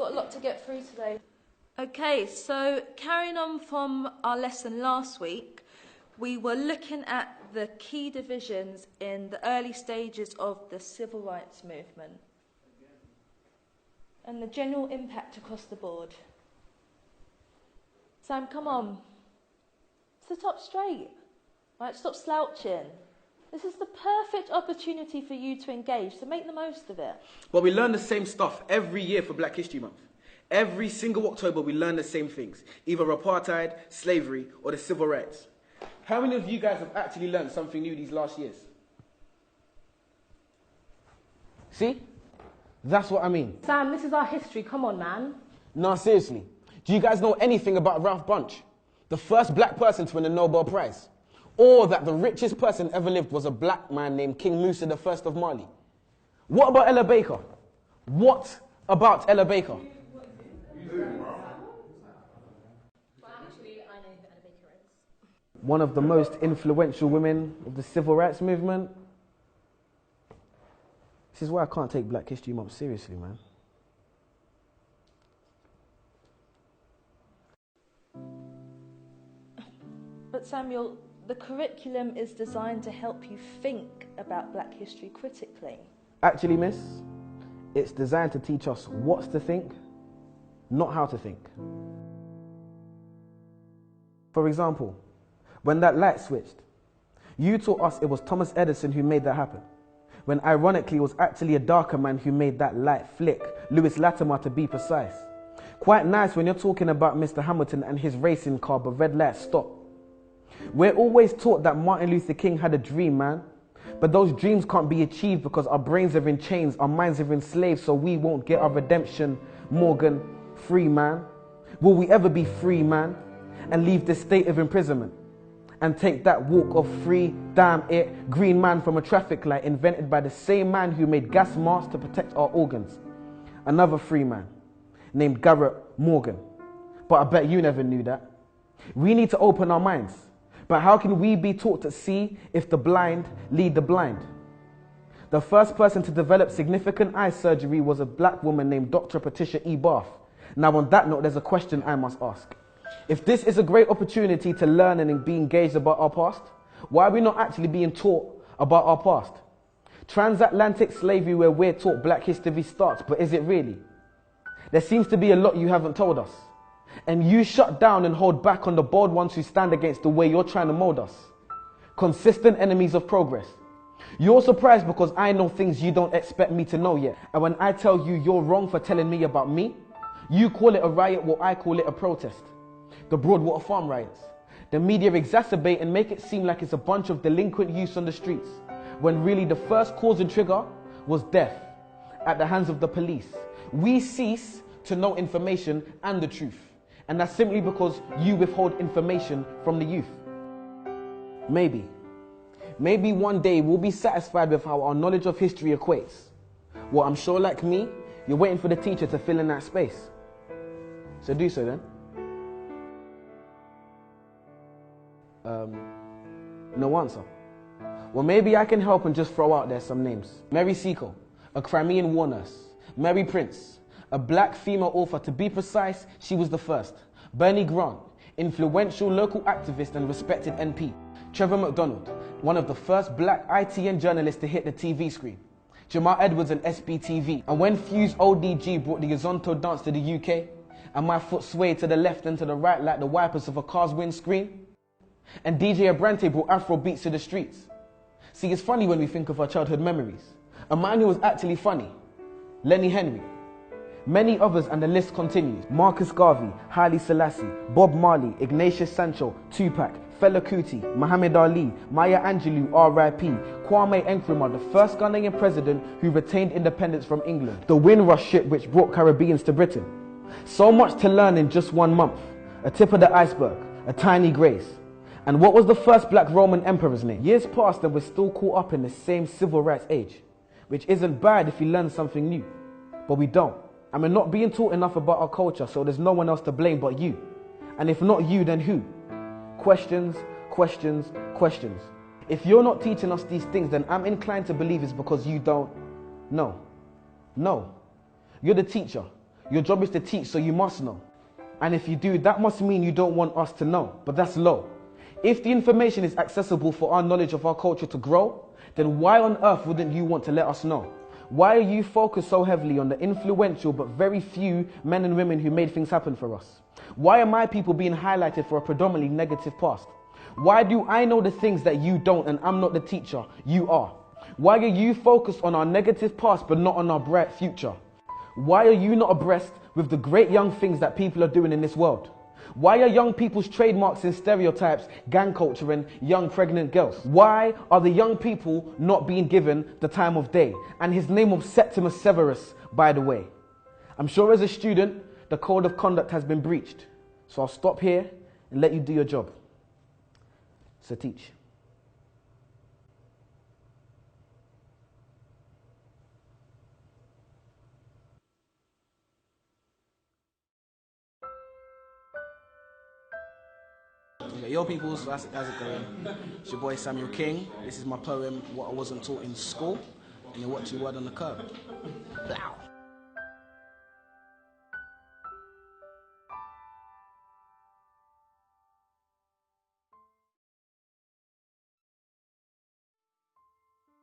got a lot to get through today. Okay, so carrying on from our lesson last week, we were looking at the key divisions in the early stages of the civil rights movement and the general impact across the board. Sam, come on. Sit up straight. Right, stop slouching. This is the perfect opportunity for you to engage, so make the most of it. Well, we learn the same stuff every year for Black History Month. Every single October, we learn the same things, either apartheid, slavery, or the civil rights. How many of you guys have actually learned something new these last years? See? That's what I mean. Sam, this is our history. Come on, man. No, seriously. Do you guys know anything about Ralph Bunche? The first black person to win a Nobel Prize? Or that the richest person ever lived was a black man named King Musa I of Mali? What about Ella Baker? What about Ella Baker? One of the most influential women of the civil rights movement. This is why I can't take Black History Month seriously, man. But Samuel, the curriculum is designed to help you think about Black history critically. Actually, miss, it's designed to teach us what to think, not how to think. For example, when that light switched, you taught us it was Thomas Edison who made that happen, when ironically it was actually a darker man who made that light flick, Lewis Latimer to be precise. Quite nice when you're talking about Mr. Hamilton and his racing car, but red lights stop. We're always taught that Martin Luther King had a dream, man. But those dreams can't be achieved because our brains are in chains, our minds are enslaved, so we won't get our redemption. Morgan, free man. Will we ever be free, man? And leave this state of imprisonment? And take that walk of free, damn it, green man from a traffic light invented by the same man who made gas masks to protect our organs. Another free man named Garrett Morgan. But I bet you never knew that. We need to open our minds. But how can we be taught to see if the blind lead the blind? The first person to develop significant eye surgery was a black woman named Dr. Patricia E. Barth. Now on that note, there's a question I must ask. If this is a great opportunity to learn and be engaged about our past, why are we not actually being taught about our past? Transatlantic slavery, where we're taught Black history starts, but is it really? There seems to be a lot you haven't told us. And you shut down and hold back on the bold ones who stand against the way you're trying to mold us. Consistent enemies of progress. You're surprised because I know things you don't expect me to know yet. And when I tell you you're wrong for telling me about me, you call it a riot while I call it a protest. The Broadwater Farm riots. The media exacerbate and make it seem like it's a bunch of delinquent youths on the streets, when really the first cause and trigger was death at the hands of the police. We cease to know information and the truth. And that's simply because you withhold information from the youth. Maybe one day we'll be satisfied with how our knowledge of history equates. Well, I'm sure like me, you're waiting for the teacher to fill in that space. So do so then. No answer. Well, maybe I can help and just throw out there some names. Mary Seacole, a Crimean war nurse. Mary Prince, a black female author. To be precise, she was the first. Bernie Grant, influential local activist and respected MP. Trevor McDonald, one of the first black ITN journalists to hit the TV screen. Jamal Edwards and SBTV. And when Fuse ODG brought the Yazonto dance to the UK, and my foot swayed to the left and to the right like the wipers of a car's windscreen, and DJ Abrante brought Afro beats to the streets. See, it's funny when we think of our childhood memories. A man who was actually funny, Lenny Henry. Many others, and the list continues. Marcus Garvey, Haile Selassie, Bob Marley, Ignatius Sancho, Tupac, Fela Kuti, Muhammad Ali, Maya Angelou, R.I.P., Kwame Nkrumah, the first Ghanaian president who retained independence from England, the Windrush ship which brought Caribbeans to Britain. So much to learn in just 1 month. A tip of the iceberg, a tiny grace. And what was the first black Roman emperor's name? Years passed and we're still caught up in the same civil rights age, which isn't bad if you learn something new, but we don't. And we're not being taught enough about our culture, so there's no one else to blame but you. And if not you, then who? Questions, questions, questions. If you're not teaching us these things, then I'm inclined to believe it's because you don't know. No. You're the teacher. Your job is to teach, so you must know. And if you do, that must mean you don't want us to know, but that's low. If the information is accessible for our knowledge of our culture to grow, then why on earth wouldn't you want to let us know? Why are you focused so heavily on the influential but very few men and women who made things happen for us? Why are my people being highlighted for a predominantly negative past? Why do I know the things that you don't and I'm not the teacher, you are? Why are you focused on our negative past but not on our bright future? Why are you not abreast with the great young things that people are doing in this world? Why are young people's trademarks and stereotypes gang culture and young pregnant girls? Why are the young people not being given the time of day? And his name was Septimus Severus, by the way. I'm sure as a student, the code of conduct has been breached. So I'll stop here and let you do your job. So teach. Okay, yo peoples, how's it going? It's your boy Samuel King. This is my poem, What I Wasn't Taught in School. And you're watching Word on the Curb. Plow.